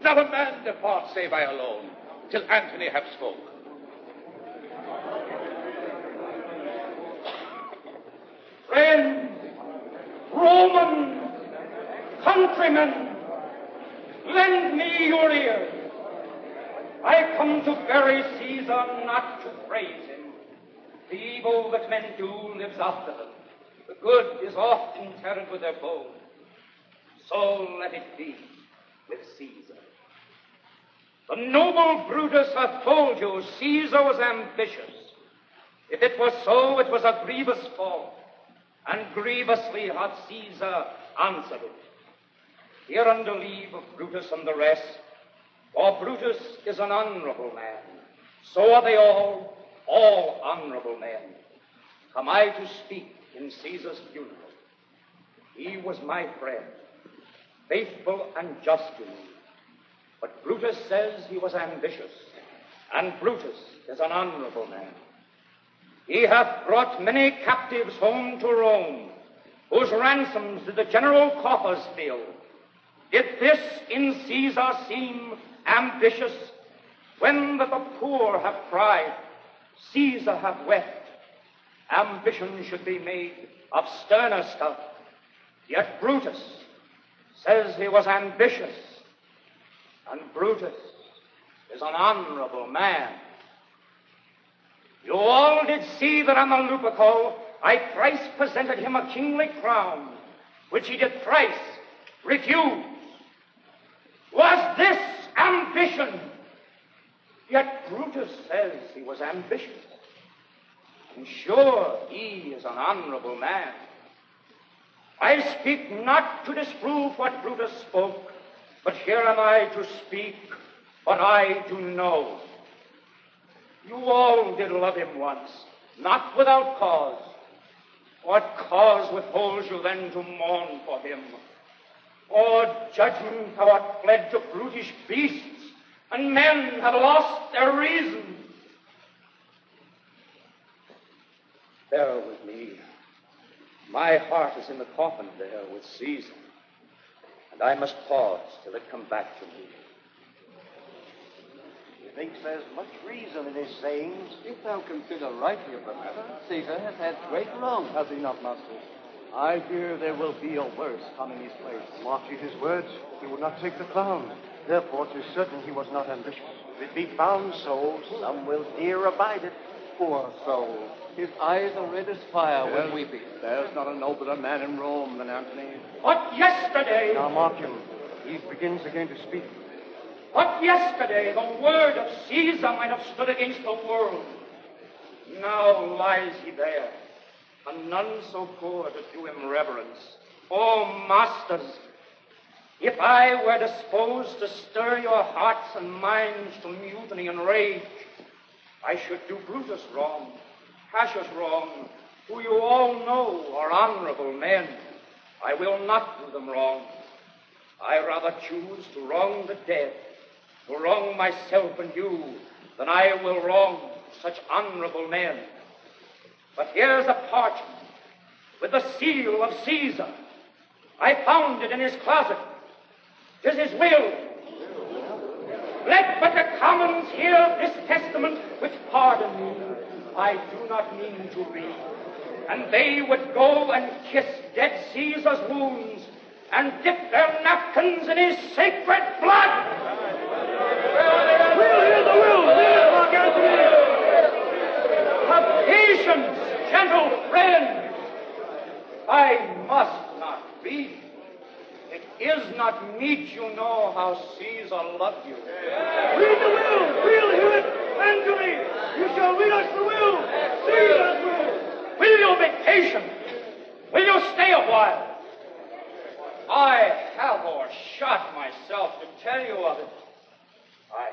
Speaker 6: not a man depart save I alone, till Antony have spoke.
Speaker 11: Friends, Romans, countrymen, lend me your ears. I come to bury Caesar, not to praise him. The evil that men do lives after them. The good is oft interred with their bones. So let it be with Caesar. The noble Brutus hath told you Caesar was ambitious. If it was so, it was a grievous fault, and grievously hath Caesar answered it. Here under leave of Brutus and the rest, for Brutus is an honorable man. So are they all honorable men. Come I to speak in Caesar's funeral. He was my friend, faithful and just to me. But Brutus says he was ambitious, and Brutus is an honorable man. He hath brought many captives home to Rome, whose ransoms did the general coffers fill. Did this in Caesar seem ambitious, when that the poor have cried, Caesar hath wept? Ambition should be made of sterner stuff. Yet Brutus says he was ambitious, and Brutus is an honorable man. You all did see that on the Lupercal I thrice presented him a kingly crown, which he did thrice refuse. Was this ambition? Yet Brutus says he was ambitious. And sure, he is an honorable man. I speak not to disprove what Brutus spoke, but here am I to speak what I do know. You all did love him once, not without cause. What cause withholds you then to mourn for him? Or judgment thou art fled to brutish beasts, and men have lost their reason. Bear with me. My heart is in the coffin there with Caesar, and I must pause till it come back to me.
Speaker 10: Methinks there's much reason in his sayings.
Speaker 9: If thou consider rightly of the matter, Caesar has had great wrong, has he not, master?
Speaker 10: I fear there will be a worse come in his place. Mark ye his words, he would not take the crown. Therefore, 'tis certain he was not ambitious. If it be found so, some will dear abide it.
Speaker 9: Poor soul. His eyes are red as fire when weeping.
Speaker 3: There's not a nobler man in Rome than Antony.
Speaker 11: But yesterday...
Speaker 10: Now mark him. He begins again to speak.
Speaker 11: But yesterday the word of Caesar might have stood against the world. Now lies he there, and none so poor to do him reverence. Oh, masters, if I were disposed to stir your hearts and minds to mutiny and rage, I should do Brutus wrong, Cassius wrong, who you all know are honorable men. I will not do them wrong. I rather choose to wrong the dead, to wrong myself and you, than I will wrong such honorable men. But here's a parchment with the seal of Caesar. I found it in his closet. 'Tis his will. Let but the commons hear this testament, which, pardon me, I do not mean to read. And they would go and kiss dead Caesar's wounds and dip their napkins in his sacred blood.
Speaker 10: We'll hear the will! Mark Antony!
Speaker 11: Have patience, gentle friend. I must not read. It is not meet you know how Caesar loved you.
Speaker 10: Read the will! We'll hear it! Antony! You shall read us the will! Caesar's will!
Speaker 11: Will you be patient? Will you stay a while? I have o'ershot myself to tell you of it. I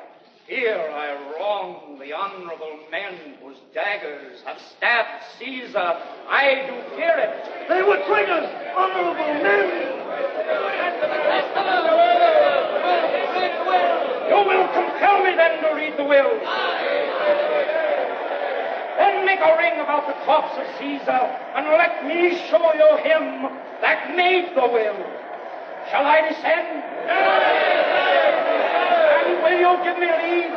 Speaker 11: fear I wrong the honorable men whose daggers have stabbed Caesar. I do fear it.
Speaker 10: They were traitors, honorable men!
Speaker 11: You will compel me then to read the will. Then make a ring about the corpse of Caesar, and let me show you him that made the will. Shall I descend? And will you give me leave?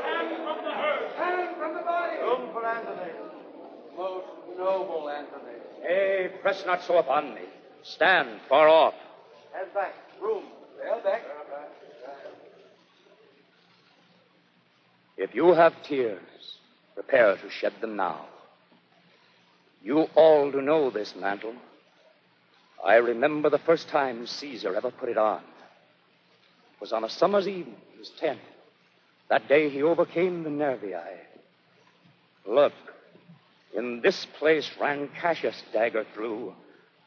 Speaker 10: Hand from the hearse! Hand from the body! Room for Antony.
Speaker 9: Most noble Antony.
Speaker 11: Nay, press not so upon me. Stand far off.
Speaker 10: Head back. Room.
Speaker 9: Well, back.
Speaker 11: If you have tears, prepare to shed them now. You all do know this mantle. I remember the first time Caesar ever put it on. It was on a summer's evening, his 10th. That day he overcame the Nervii. Look, in this place ran Cassius' dagger through.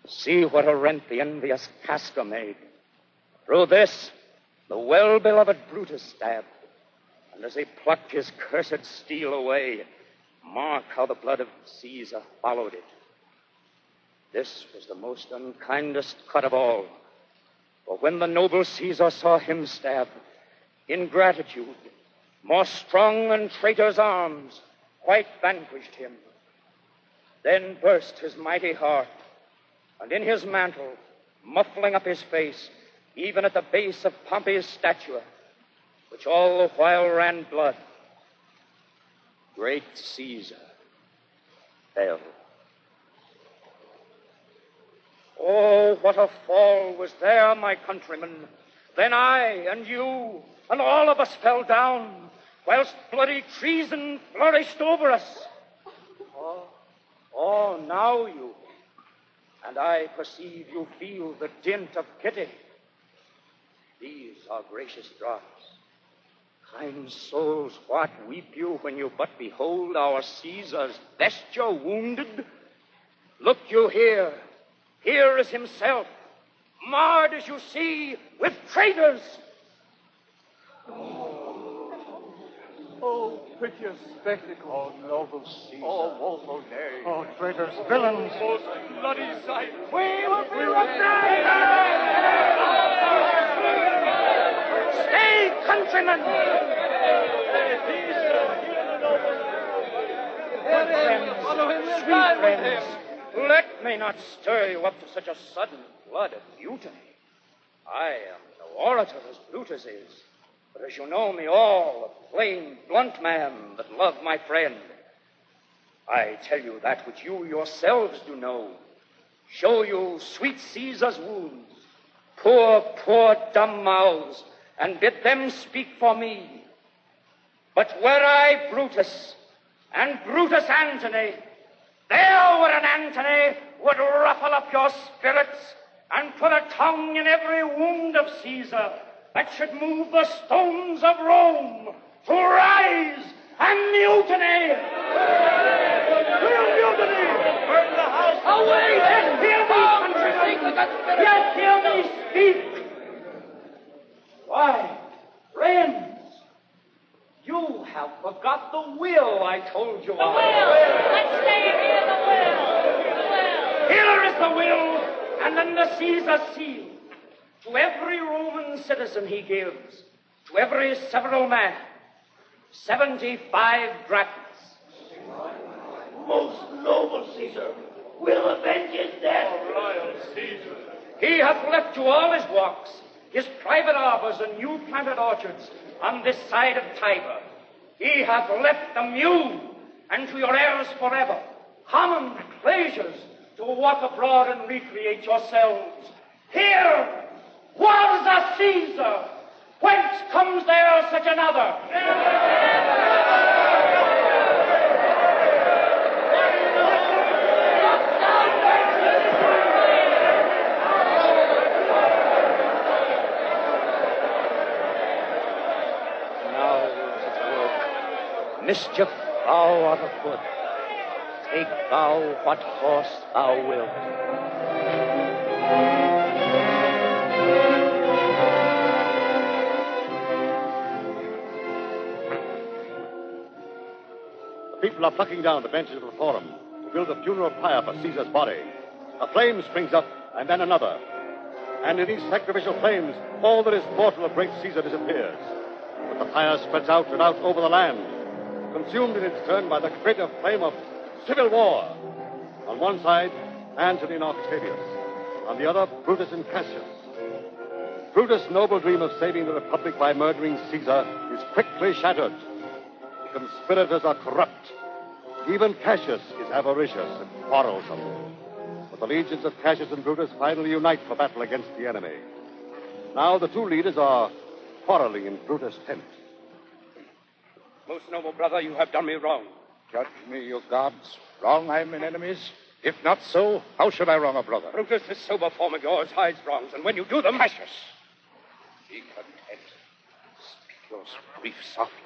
Speaker 11: See what a rent the envious Casca made. Through this, the well-beloved Brutus stabbed. And as he plucked his cursed steel away, mark how the blood of Caesar followed it. This was the most unkindest cut of all. For when the noble Caesar saw him stab, ingratitude, more strong than traitor's arms, quite vanquished him. Then burst his mighty heart, and in his mantle, muffling up his face, even at the base of Pompey's statua, which all the while ran blood, great Caesar fell. Oh, what a fall was there, my countrymen. Then I and you and all of us fell down, whilst bloody treason flourished over us.
Speaker 5: Oh, now you. And I perceive you feel the dint of pity. These are gracious drops. Kind souls, what weep you when you but behold our Caesar's vesture wounded? Look you here. Here is himself, marred as you see with traitors.
Speaker 10: Oh, piteous spectacle.
Speaker 3: Oh, noble Caesar.
Speaker 10: Oh, woeful day.
Speaker 3: Oh, traitors, villains.
Speaker 10: Most bloody sight.
Speaker 5: We will Stay, countrymen! Friends, sweet friends, let me not stir you up to such a sudden flood of mutiny. I am no orator as Brutus is, but as you know me all, a plain, blunt man that love my friend. I tell you that which you yourselves do know. Show you sweet Caesar's wounds, poor dumb mouths, and bid them speak for me. But were I Brutus, and Brutus Antony, there were an Antony would ruffle up your spirits and put a tongue in every wound of Caesar that should move the stones of Rome to rise and mutiny. We'll mutiny! Burn the house! Away! Yet hear me, countrymen! Yet hear me speak! Why, friends, you have forgot the will I told you of.
Speaker 12: The will! Let's stay here, the will!
Speaker 5: Here is the will, and then the Caesar's seal. To every Roman citizen he gives, to every several man, 75 drachms.
Speaker 10: Most noble Caesar, we'll avenge his death.
Speaker 8: Oh, royal Caesar.
Speaker 5: He hath left you all his walks, his private arbors and new planted orchards on this side of Tiber. He hath left them you, and to your heirs forever, common pleasures to walk abroad and recreate yourselves. Here was a Caesar. Whence comes there such another? Mischief thou art afoot. Take thou what course thou wilt.
Speaker 3: The people are plucking down the benches of the forum to build a funeral pyre for Caesar's body. A flame springs up, and then another. And in these sacrificial flames, all that is mortal of great Caesar disappears. But the pyre spreads out and out over the land, consumed in its turn by the greater flame of civil war. On one side, Antony and Octavius. On the other, Brutus and Cassius. Brutus' noble dream of saving the Republic by murdering Caesar is quickly shattered. The conspirators are corrupt. Even Cassius is avaricious and quarrelsome. But the legions of Cassius and Brutus finally unite for battle against the enemy. Now the two leaders are quarreling in Brutus' tent.
Speaker 5: Most noble brother, you have done me wrong.
Speaker 6: Judge me, you gods. Wrong I am in enemies? If not so, how should I wrong a brother?
Speaker 5: Brutus, this sober form of yours hides wrongs, and when you do them...
Speaker 6: Cassius, be content. Speak your grief softly.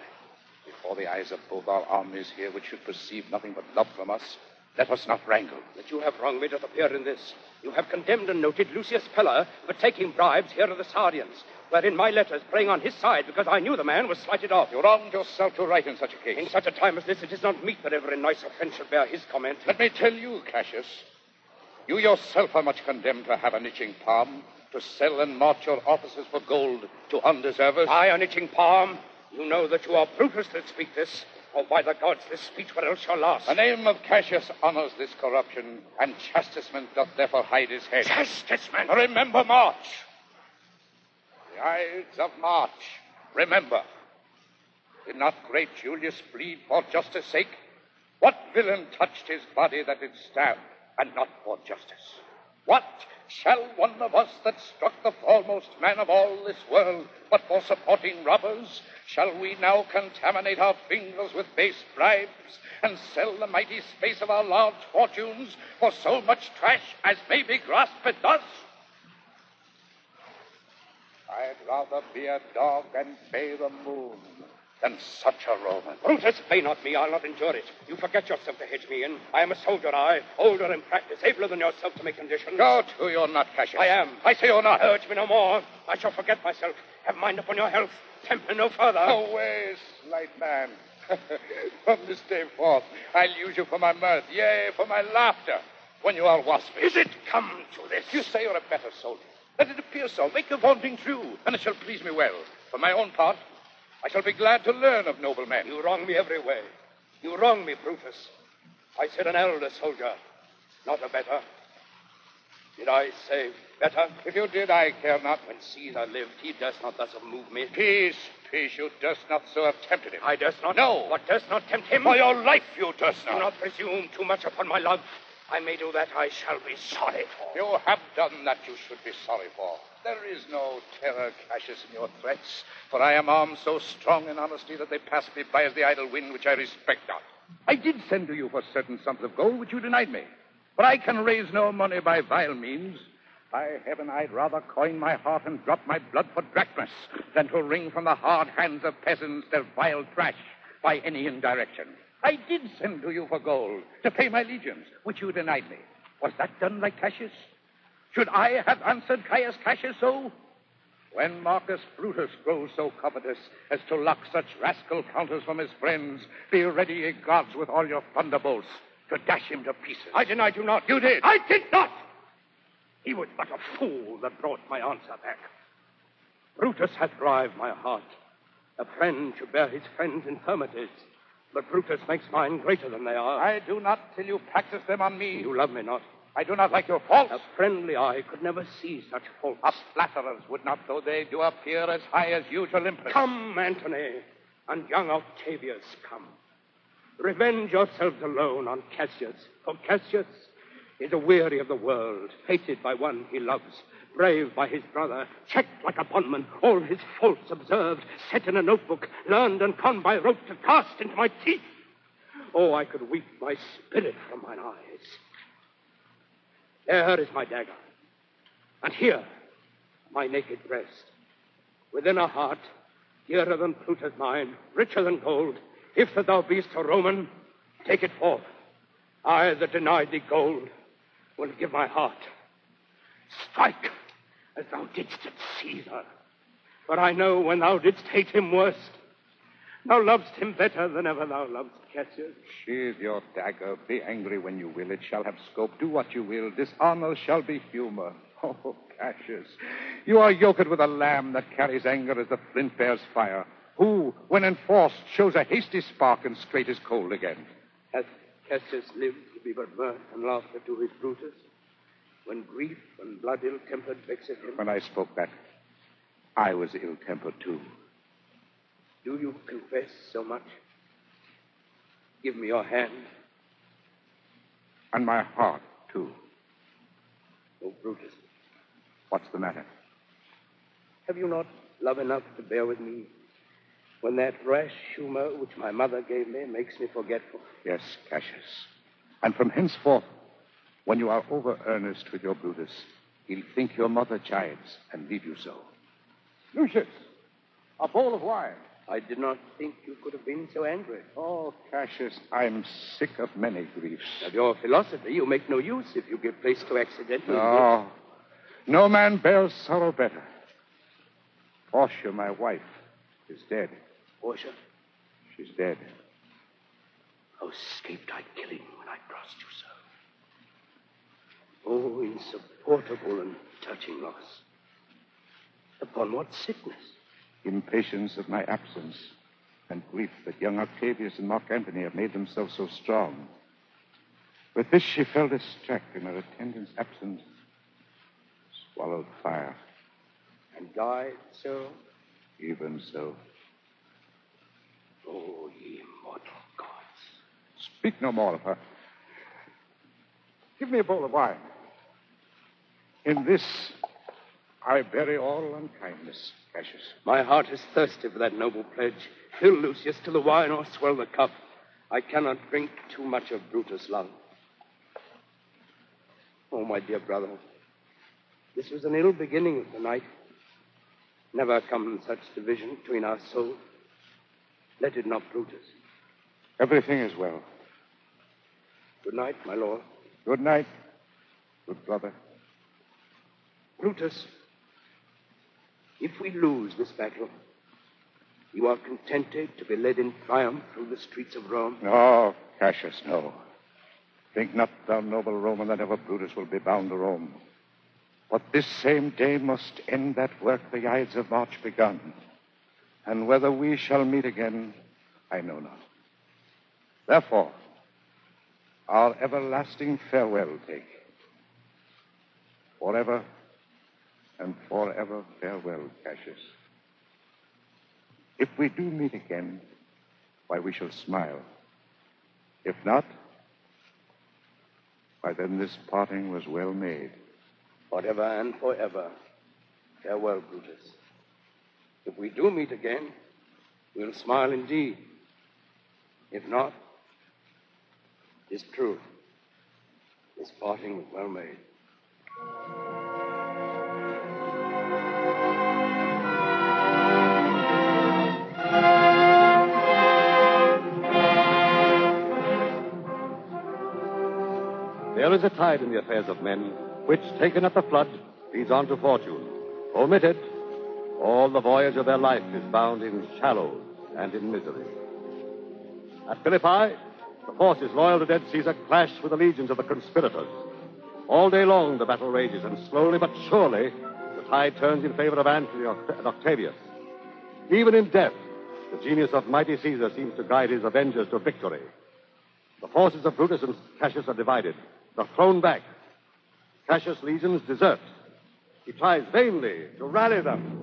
Speaker 6: Before the eyes of both our armies here, which should perceive nothing but love from us, let us not wrangle.
Speaker 5: That you have wronged me doth appear in this. You have condemned and noted Lucius Pella for taking bribes here to the Sardians, wherein my letters praying on his side because I knew the man was slighted off.
Speaker 6: You wronged yourself to write in such a case.
Speaker 5: In such a time as this, it is not meet that every nice offense should bear his comment.
Speaker 6: Let me tell you, Cassius, you yourself are much condemned to have an itching palm, to sell and mart your offices for gold to undeservers.
Speaker 5: I, an itching palm? You know that you are Brutus that speak this. Oh, by the gods, this speech were else shall last.
Speaker 6: The name of Cassius honors this corruption, and chastisement doth therefore hide his head.
Speaker 5: Chastisement?
Speaker 6: Remember March. The Ides of March. Remember. Did not great Julius bleed for justice' sake? What villain touched his body that did stab, and not for justice? What Shall one of us that struck the foremost man of all this world, but for supporting robbers, shall we now contaminate our fingers with base bribes and sell the mighty space of our large fortunes for so much trash as may be grasped thus? I'd rather be a dog and bay the moon than such a Roman.
Speaker 5: Brutus, bay not me. I'll not endure it. You forget yourself to hedge me in. I am a soldier, older in practice, abler than yourself to make conditions.
Speaker 6: Go to, you're not, Cassius.
Speaker 5: I am.
Speaker 6: I say you're not.
Speaker 5: Urge me no more. I shall forget myself. Have mind upon your health. Tempt me no further.
Speaker 6: Away, slight man. From this day forth, I'll use you for my mirth, yea, for my laughter, when you are waspish.
Speaker 5: Is it come to this?
Speaker 6: You say you're a better soldier. Let it appear so. Make your vaunting true, and it shall please me well. For my own part, I shall be glad to learn of noble men.
Speaker 5: You wrong me every way. You wrong me, Brutus. I said an elder soldier, not a better. Did I say better?
Speaker 6: If you did, I care not.
Speaker 5: When Caesar lived, he durst not thus have moved me.
Speaker 6: Peace, you durst not so have tempted him.
Speaker 5: I durst not?
Speaker 6: No.
Speaker 5: What durst not tempt him?
Speaker 6: For your life you durst not.
Speaker 5: Do not presume too much upon my love. I may do that I shall be sorry for.
Speaker 6: You have done that you should be sorry for. There is no terror, Cassius, in your threats, for I am armed so strong in honesty that they pass me by as the idle wind, which I respect not. I did send to you for certain sums of gold, which you denied me. But I can raise no money by vile means. By heaven, I'd rather coin my heart and drop my blood for drachmas than to wring from the hard hands of peasants their vile trash by any indirection. I did send to you for gold to pay my legions, which you denied me. Was that done like Cassius? Should I have answered Caius Cassius so? When Marcus Brutus grows so covetous as to lock such rascal counters from his friends, be ready, ye gods, with all your thunderbolts to dash him to pieces.
Speaker 5: I denied you not.
Speaker 6: You did.
Speaker 5: I did not. He was but a fool that brought my answer back. Brutus hath bribed my heart. A friend should bear his friend's infirmities. But Brutus makes mine greater than they are.
Speaker 6: I do not till you practice them on me.
Speaker 5: You love me not.
Speaker 6: I do not like your faults.
Speaker 5: A friendly eye could never see such faults.
Speaker 6: Us flatterers would not, though they do appear as high as huge Olympus.
Speaker 5: Come, Antony, and young Octavius, come. Revenge yourselves alone on Cassius, for Cassius is aweary of the world, hated by one he loves, brave by his brother, checked like a bondman, all his faults observed, set in a notebook, learned and conned by rote to cast into my teeth. Oh, I could weep my spirit from mine eyes. There is my dagger, and here my naked breast. Within a heart, dearer than Plutus mine, richer than gold. If that thou beest a Roman, take it forth. I that denied thee gold will give my heart. Strike as thou didst at Caesar. For I know when thou didst hate him worst, thou lovest him better than ever thou lovest Cassius.
Speaker 6: Sheathe your dagger. Be angry when you will. It shall have scope. Do what you will. Dishonor shall be humor. Oh, Cassius, you are yoked with a lamb that carries anger as the flint bears fire, who, when enforced, shows a hasty spark and straight is cold again.
Speaker 5: Hath Cassius lived to be but mirth and laughter to his Brutus, when grief and blood ill-tempered vexed him?
Speaker 6: When I spoke that, I was ill-tempered too.
Speaker 5: Do you confess so much? Give me your hand.
Speaker 6: And my heart, too.
Speaker 5: Oh, Brutus.
Speaker 6: What's the matter?
Speaker 5: Have you not love enough to bear with me when that rash humor which my mother gave me makes me forgetful?
Speaker 6: Yes, Cassius. And from henceforth, when you are over-earnest with your Brutus, he'll think your mother chides and leave you so. Lucius, a bowl of wine.
Speaker 5: I did not think you could have been so angry.
Speaker 6: Oh, Cassius, I'm sick of many griefs.
Speaker 5: Of your philosophy, you make no use if you give place to accidental.
Speaker 6: No. No man bears sorrow better. Portia, my wife, is dead.
Speaker 5: Portia?
Speaker 6: She's dead.
Speaker 5: How escaped I killing when I crossed you so? Oh, insupportable and touching loss. Upon what sickness?
Speaker 6: Impatience of my absence, and grief that young Octavius and Mark Antony have made themselves so strong. With this she fell distracted, and her attendant's absence swallowed fire.
Speaker 5: And died so?
Speaker 6: Even so.
Speaker 5: Oh, ye immortal gods.
Speaker 6: Speak no more of her. Give me a bowl of wine. In this, I bury all unkindness, Cassius.
Speaker 5: My heart is thirsty for that noble pledge. Fill, Lucius, till the wine or swell the cup. I cannot drink too much of Brutus' love. Oh, my dear brother, this was an ill beginning of the night. Never come such division between our souls. Let it not, Brutus.
Speaker 6: Everything is well.
Speaker 5: Good night, my lord.
Speaker 6: Good night, good brother.
Speaker 5: Brutus, if we lose this battle, you are contented to be led in triumph through the streets of Rome?
Speaker 6: No, Cassius, no. Think not, thou noble Roman, that ever Brutus will be bound to Rome. But this same day must end that work the Ides of March begun. And whether we shall meet again, I know not. Therefore, our everlasting farewell take. Forever and forever farewell, Cassius. If we do meet again, why, we shall smile. If not, why, then this parting was well made.
Speaker 5: Forever and forever. Farewell, Brutus. If we do meet again, we'll smile indeed. If not, it's true. This parting was well made.
Speaker 3: There is a tide in the affairs of men, which, taken at the flood, leads on to fortune. Omitted, all the voyage of their life is bound in shallows and in misery. At Philippi, the forces loyal to dead Caesar clash with the legions of the conspirators. All day long the battle rages, and slowly but surely the tide turns in favor of Antony and Octavius. Even in death, the genius of mighty Caesar seems to guide his avengers to victory. The forces of Brutus and Cassius are divided. They're thrown back. Cassius' legions desert. He tries vainly to rally them.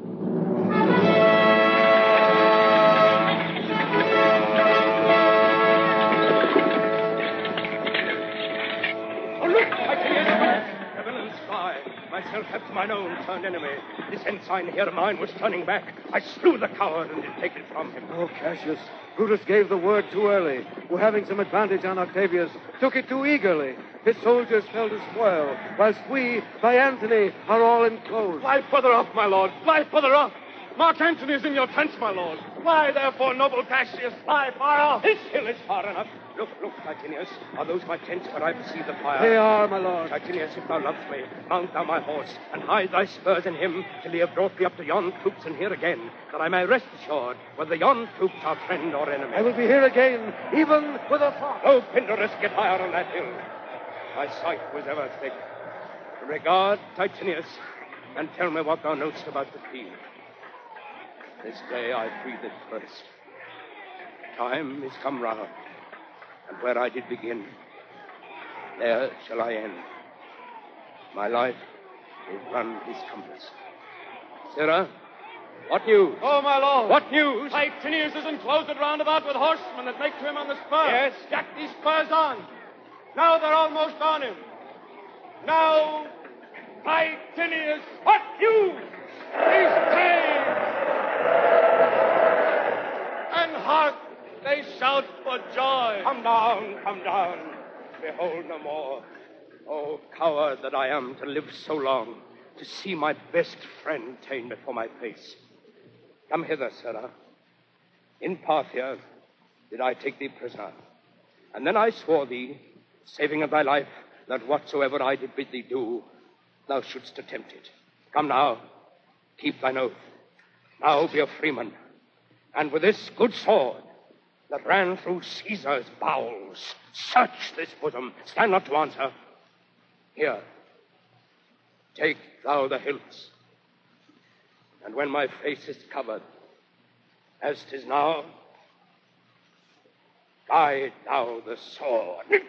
Speaker 5: Oh, look! I can hear the the villain spy. Myself have to mine own turned enemy. This ensign here of mine was turning back. I slew the coward and did take it from him.
Speaker 13: Oh, Cassius, Brutus gave the word too early. We're having some advantage on Octavius. Took it too eagerly. His soldiers fell to spoil, whilst we, by Antony, are all enclosed.
Speaker 11: Fly further off, my lord. Fly further off. Mark Antony is in your tents, my lord. Fly, therefore, noble Cassius. Fly far off.
Speaker 5: This hill is far enough. Look, Titinius. Are those my tents where I perceive the fire?
Speaker 13: They are, my lord.
Speaker 5: Titinius, if thou lovest me, mount thou my horse, and hide thy spurs in him till he have brought thee up to yon troops and here again, that I may rest assured whether yon troops are friend or enemy.
Speaker 13: I will be here again, even with a fox.
Speaker 5: Oh, Pindarus, get higher on that hill. My sight was ever thick. Regard Titinius, and tell me what thou knowest about the field. This day I breathed it first. Time is come round, and where I did begin, there shall I end. My life is run his compass. Sirrah, what news?
Speaker 11: Oh, my lord.
Speaker 5: What news?
Speaker 11: Titinius is enclosed at round about with horsemen that make to him on the spur.
Speaker 5: Yes?
Speaker 11: Jack these spurs on. Now they're almost on him. Now, Titinius.
Speaker 5: What news?
Speaker 11: He's saved. And hark, they shout for joy.
Speaker 5: Come down, come down. Behold no more. Oh, coward that I am to live so long, to see my best friend ta'en before my face. Come hither, sirrah. In Parthia did I take thee prisoner, and then I swore thee, saving of thy life, that whatsoever I did bid thee do, thou shouldst attempt it. Come now, keep thine oath. Now be a freeman, and with this good sword that ran through Caesar's bowels, search this bosom. Stand not to answer. Here, take thou the hilts, and when my face is covered, as 'tis now, guide thou the sword.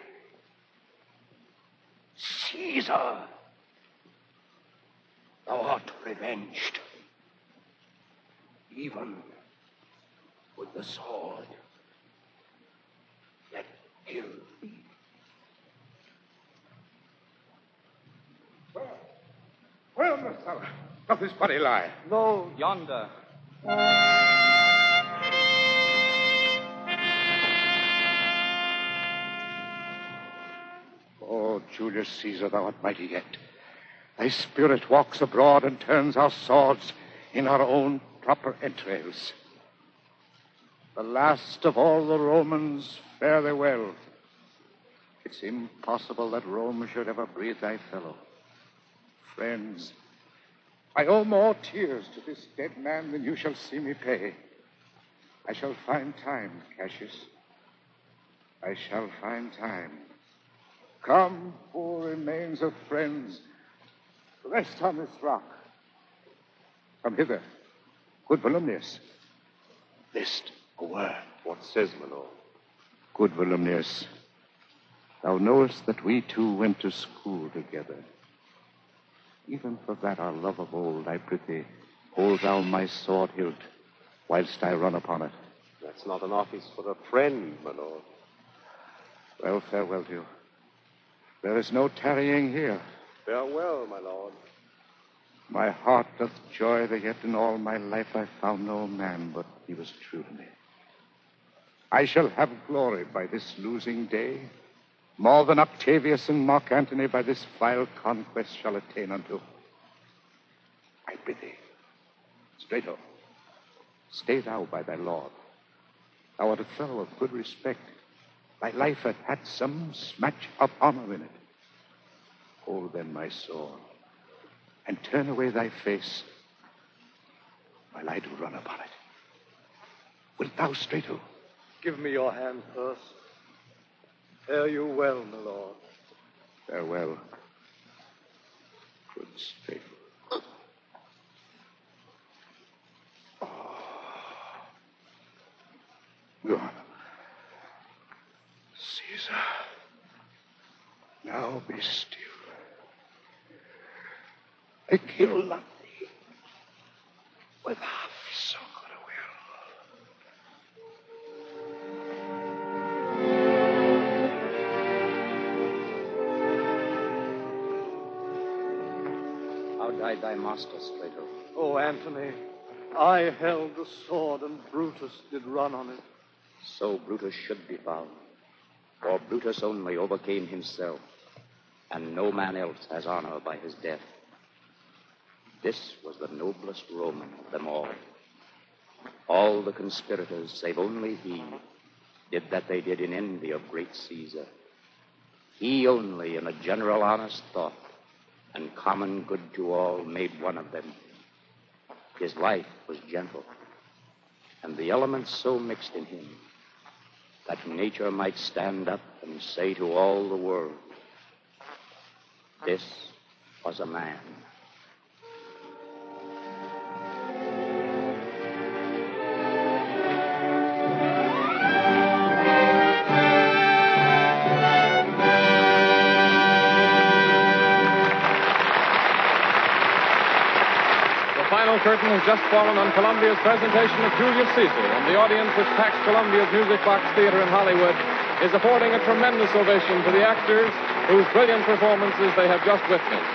Speaker 5: Caesar, thou art revenged, even with the sword that killed thee.
Speaker 6: Doth his body lie?
Speaker 13: No.
Speaker 14: Yonder.
Speaker 6: Oh, Julius Caesar, thou art mighty yet. Thy spirit walks abroad and turns our swords in our own proper entrails. The last of all the Romans, fare thee well. It's impossible that Rome should ever breathe thy fellow. Friends, I owe more tears to this dead man than you shall see me pay. I shall find time, Cassius. I shall find time. Come, poor remains of friends, rest on this rock. Come hither, good Volumnius. List, a word.
Speaker 3: What says my lord?
Speaker 6: Good Volumnius, thou knowest that we two went to school together. Even for that our love of old, I prithee, hold thou my sword hilt, whilst I run upon it.
Speaker 3: That's not an office for a friend, my lord.
Speaker 6: Well, farewell to you. There is no tarrying here.
Speaker 3: Farewell, my lord.
Speaker 6: My heart doth joy that yet in all my life I found no man but he was true to me. I shall have glory by this losing day, more than Octavius and Mark Antony by this vile conquest shall attain unto. I prithee, Strato, stay thou by thy lord. Thou art a fellow of good respect. Thy life hath had some smatch of honor in it. Hold then my sword, and turn away thy face, while I do run upon it. Wilt thou, Strato?
Speaker 13: Give me your hand first. Fare you well, my lord.
Speaker 6: Farewell, good Strato. Go on. Caesar, now be still. I kill not thee with half so good a
Speaker 14: will. How died thy master, Strato?
Speaker 13: Oh, Antony, I held the sword and Brutus did run on it.
Speaker 14: So Brutus should be found. For Brutus only overcame himself, and no man else has honor by his death. This was the noblest Roman of them all. All the conspirators, save only he, did that they did in envy of great Caesar. He only, in a general honest thought, and common good to all, made one of them. His life was gentle, and the elements so mixed in him that nature might stand up and say to all the world, this was a man.
Speaker 2: The final curtain has just fallen on Columbia's presentation of Julius Caesar, and the audience which packs Columbia's Music Box Theater in Hollywood is affording a tremendous ovation to the actors whose brilliant performances they have just witnessed.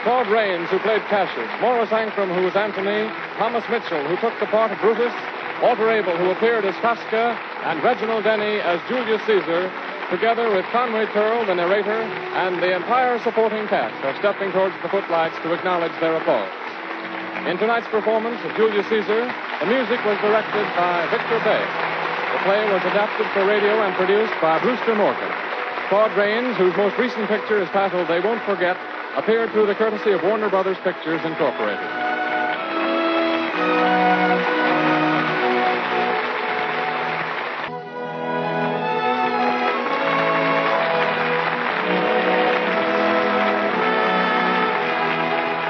Speaker 2: Claude Rains, who played Cassius, Morris Ancrum, who was Antony, Thomas Mitchell, who took the part of Brutus, Walter Abel, who appeared as Casca, and Reginald Denny as Julius Caesar, together with Conway Turl, the narrator, and the entire supporting cast, are stepping towards the footlights to acknowledge their applause. In tonight's performance of Julius Caesar, the music was directed by Victor Bay. The play was adapted for radio and produced by Brewster Morgan. Claude Rains, whose most recent picture is titled They Won't Forget, appeared through the courtesy of Warner Brothers Pictures, Incorporated.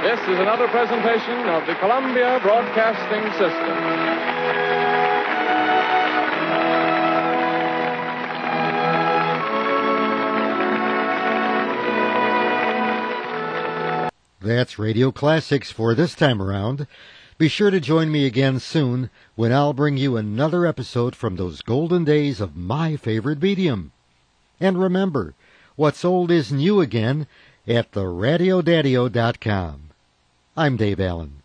Speaker 2: This is another presentation of the Columbia Broadcasting System.
Speaker 1: That's Radio Classics for this time around. Be sure to join me again soon when I'll bring you another episode from those golden days of my favorite medium. And remember, what's old is new again at theradiodadio.com. I'm Dave Allen.